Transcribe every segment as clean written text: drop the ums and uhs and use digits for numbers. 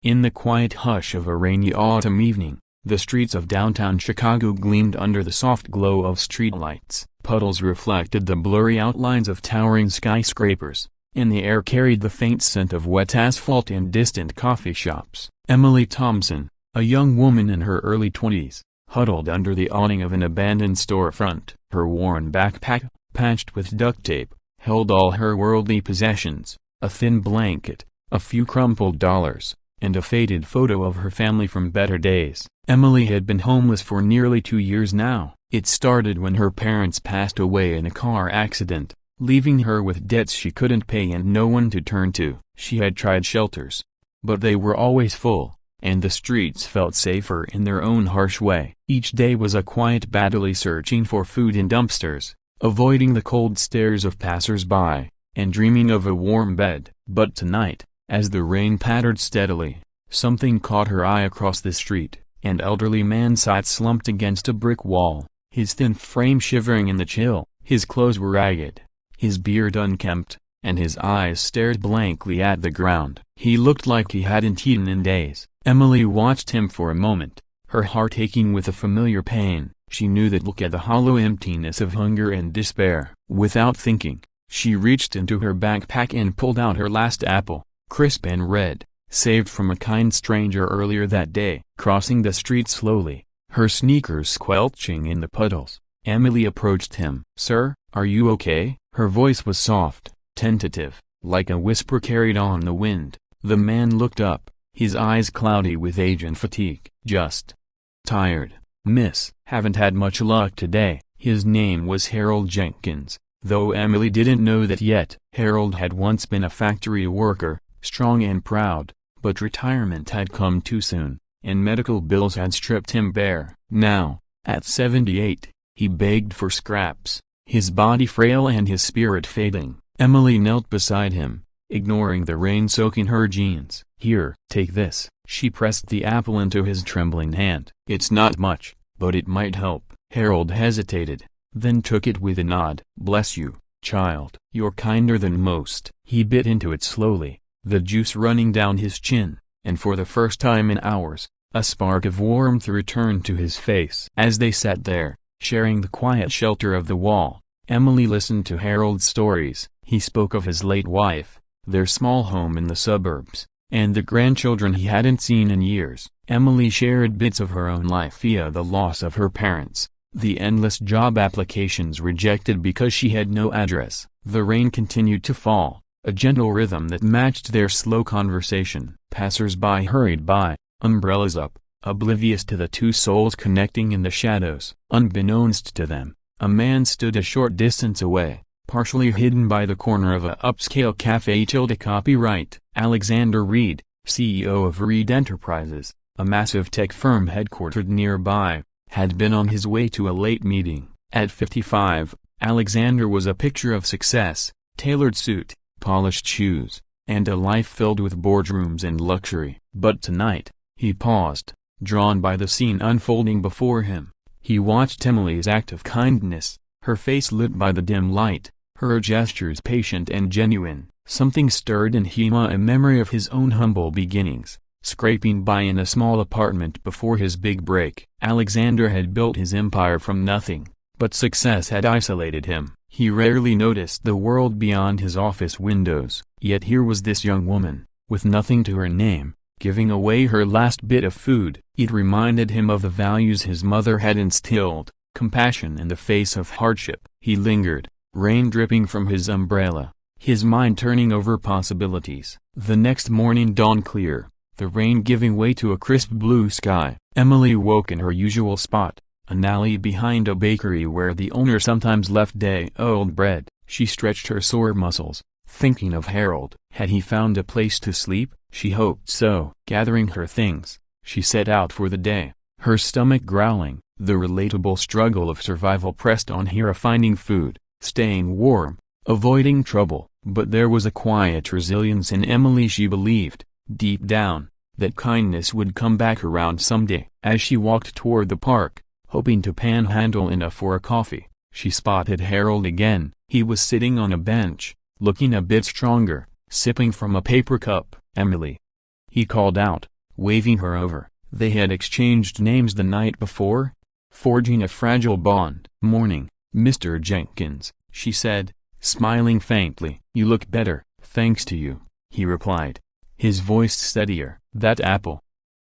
In the quiet hush of a rainy autumn evening, the streets of downtown Chicago gleamed under the soft glow of streetlights. Puddles reflected the blurry outlines of towering skyscrapers, and the air carried the faint scent of wet asphalt and distant coffee shops. Emily Thompson, a young woman in her early 20s, huddled under the awning of an abandoned storefront. Her worn backpack, patched with duct tape, held all her worldly possessions: a thin blanket, a few crumpled dollars, and a faded photo of her family from better days. Emily had been homeless for nearly 2 years now. It started when her parents passed away in a car accident, leaving her with debts she couldn't pay and no one to turn to. She had tried shelters, but they were always full, and the streets felt safer in their own harsh way. Each day was a quiet battle searching for food in dumpsters, avoiding the cold stares of passers-by, and dreaming of a warm bed. But tonight, as the rain pattered steadily, something caught her eye across the street. An elderly man sat slumped against a brick wall, his thin frame shivering in the chill. His clothes were ragged, his beard unkempt, and his eyes stared blankly at the ground. He looked like he hadn't eaten in days. Emily watched him for a moment, her heart aching with a familiar pain. She knew that look, at the hollow emptiness of hunger and despair. Without thinking, she reached into her backpack and pulled out her last apple, crisp and red, saved from a kind stranger earlier that day. Crossing the street slowly, her sneakers squelching in the puddles, Emily approached him. "Sir, are you okay?" Her voice was soft, tentative, like a whisper carried on the wind. The man looked up, his eyes cloudy with age and fatigue. "Just tired, miss. Haven't had much luck today." His name was Harold Jenkins, though Emily didn't know that yet. Harold had once been a factory worker, strong and proud, but retirement had come too soon, and medical bills had stripped him bare. Now, at 78, he begged for scraps, his body frail and his spirit fading. Emily knelt beside him, ignoring the rain soaking her jeans. "Here, take this." She pressed the apple into his trembling hand. "It's not much, but it might help." Harold hesitated, then took it with a nod. "Bless you, child. You're kinder than most." He bit into it slowly, the juice running down his chin, and for the first time in hours, a spark of warmth returned to his face. As they sat there, sharing the quiet shelter of the wall, Emily listened to Harold's stories. He spoke of his late wife, their small home in the suburbs, and the grandchildren he hadn't seen in years. Emily shared bits of her own life via the loss of her parents, the endless job applications rejected because she had no address. The rain continued to fall, a gentle rhythm that matched their slow conversation. Passers-by hurried by, umbrellas up, oblivious to the two souls connecting in the shadows. Unbeknownst to them, a man stood a short distance away, partially hidden by the corner of a upscale cafe. Copyright Alexander Reed, CEO of Reed Enterprises, a massive tech firm headquartered nearby, had been on his way to a late meeting. At 55, Alexander was a picture of success: tailored suit, polished shoes, and a life filled with boardrooms and luxury. But tonight, he paused, drawn by the scene unfolding before him. He watched Emily's act of kindness, her face lit by the dim light, her gestures patient and genuine. Something stirred in him, a memory of his own humble beginnings, scraping by in a small apartment before his big break. Alexander had built his empire from nothing, but success had isolated him. He rarely noticed the world beyond his office windows. Yet here was this young woman, with nothing to her name, giving away her last bit of food. It reminded him of the values his mother had instilled: compassion in the face of hardship. He lingered, rain dripping from his umbrella, his mind turning over possibilities. The next morning dawned clear, the rain giving way to a crisp blue sky. Emily woke in her usual spot, an alley behind a bakery where the owner sometimes left day-old bread. She stretched her sore muscles, thinking of Harold. Had he found a place to sleep? She hoped so. Gathering her things, she set out for the day, her stomach growling. The relatable struggle of survival pressed on her, finding food, staying warm, avoiding trouble. But there was a quiet resilience in Emily. She believed, deep down, that kindness would come back around someday. As she walked toward the park, hoping to panhandle enough for a coffee, she spotted Harold again. He was sitting on a bench, looking a bit stronger, sipping from a paper cup. "Emily," he called out, waving her over. They had exchanged names the night before, forging a fragile bond. "Morning, Mr. Jenkins," she said, smiling faintly. "You look better, thanks to you," he replied, his voice steadier. "That apple.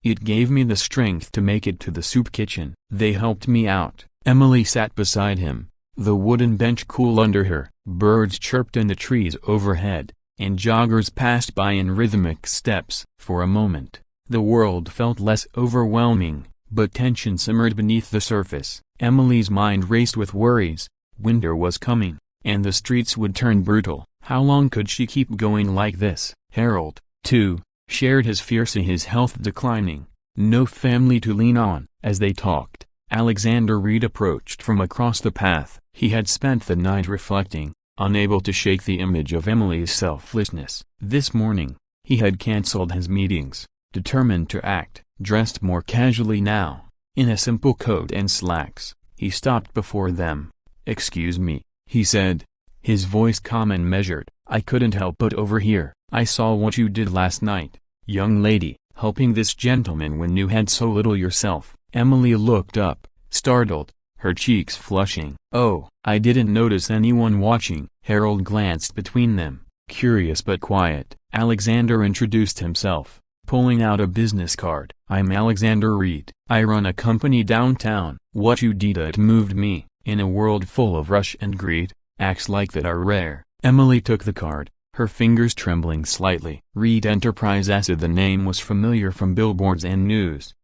It gave me the strength to make it to the soup kitchen." They helped me out. Emily sat beside him, the wooden bench cool under her. Birds chirped in the trees overhead, and joggers passed by in rhythmic steps. For a moment, the world felt less overwhelming, but tension simmered beneath the surface. Emily's mind raced with worries. Winter was coming, and the streets would turn brutal. How long could she keep going like this? Harold, too, shared his fear, seeing his health declining. No family to lean on. As they talked, Alexander Reed approached from across the path. He had spent the night reflecting, unable to shake the image of Emily's selflessness. This morning, he had cancelled his meetings, determined to act. Dressed more casually now, in a simple coat and slacks, he stopped before them. "Excuse me," he said, his voice calm and measured. "I couldn't help but overhear. I saw what you did last night, young lady, helping this gentleman when you had so little yourself." Emily looked up, startled, her cheeks flushing. "Oh, I didn't notice anyone watching." Harold glanced between them, curious but quiet. Alexander introduced himself, pulling out a business card. "I'm Alexander Reed. I run a company downtown." "What you did, it moved me." In a world full of rush and greed, acts like that are rare. Emily took the card, her fingers trembling slightly. "Reed Enterprises." The name was familiar from billboards and news.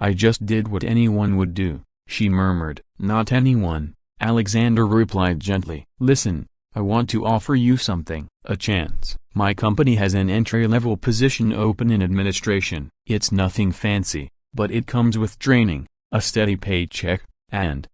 I just did what anyone would do," she murmured. "Not anyone," Alexander replied gently. "Listen, I want to offer you something, a chance. My company has an entry-level position open in administration. It's nothing fancy, but it comes with training, a steady paycheck, and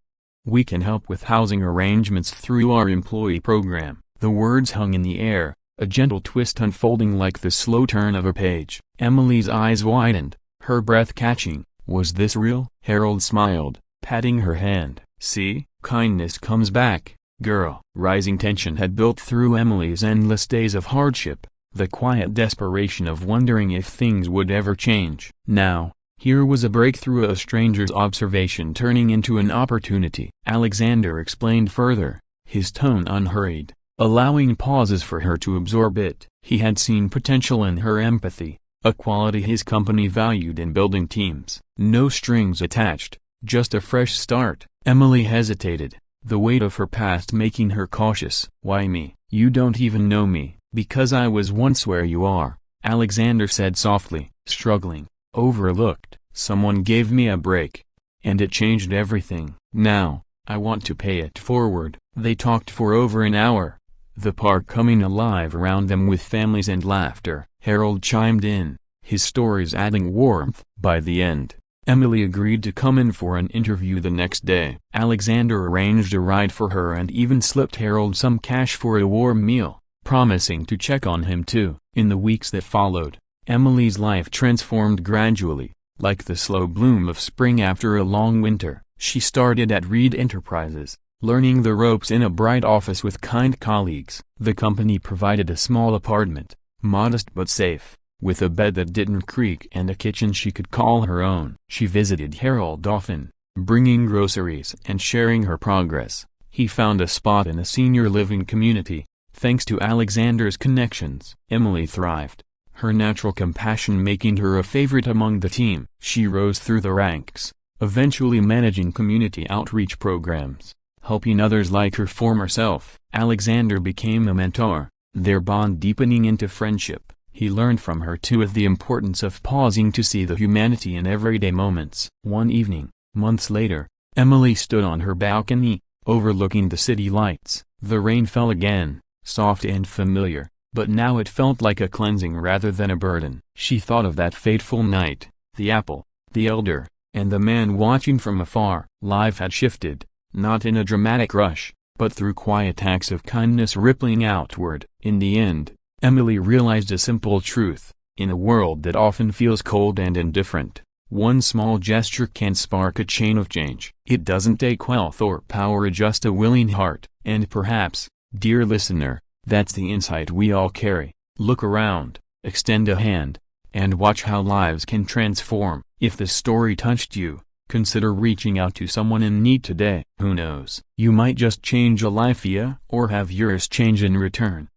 we can help with housing arrangements through our employee program." The words hung in the air, a gentle twist unfolding like the slow turn of a page. Emily's eyes widened, her breath catching. Was this real? Harold smiled, patting her hand. "See, kindness comes back, girl." Rising tension had built through Emily's endless days of hardship, the quiet desperation of wondering if things would ever change. Now, here was a breakthrough, a stranger's observation turning into an opportunity. Alexander explained further, his tone unhurried, allowing pauses for her to absorb it. He had seen potential in her empathy, a quality his company valued in building teams. No strings attached, just a fresh start. Emily hesitated, the weight of her past making her cautious. "Why me? You don't even know me." "Because I was once where you are," Alexander said softly, struggling. "Overlooked. Someone gave me a break, and it changed everything. Now, I want to pay it forward." They talked for over an hour, the park coming alive around them with families and laughter. Harold chimed in, his stories adding warmth. By the end, Emily agreed to come in for an interview the next day. Alexander arranged a ride for her and even slipped Harold some cash for a warm meal, promising to check on him too. In the weeks that followed, Emily's life transformed gradually, like the slow bloom of spring after a long winter. She started at Reed Enterprises, learning the ropes in a bright office with kind colleagues. The company provided a small apartment, modest but safe, with a bed that didn't creak and a kitchen she could call her own. She visited Harold often, bringing groceries and sharing her progress. He found a spot in a senior living community, thanks to Alexander's connections. Emily thrived, her natural compassion making her a favorite among the team. She rose through the ranks, eventually managing community outreach programs, helping others like her former self. Alexander became a mentor, their bond deepening into friendship. He learned from her too of the importance of pausing to see the humanity in everyday moments. One evening, months later, Emily stood on her balcony, overlooking the city lights. The rain fell again, soft and familiar, but now it felt like a cleansing rather than a burden. She thought of that fateful night, the apple, the elder, and the man watching from afar. Life had shifted, not in a dramatic rush, but through quiet acts of kindness rippling outward. In the end, Emily realized a simple truth: in a world that often feels cold and indifferent, one small gesture can spark a chain of change. It doesn't take wealth or power, just a willing heart. And perhaps, dear listener, that's the insight we all carry. Look around, extend a hand, and watch how lives can transform. If this story touched you, consider reaching out to someone in need today. Who knows? You might just change a life or have yours change in return.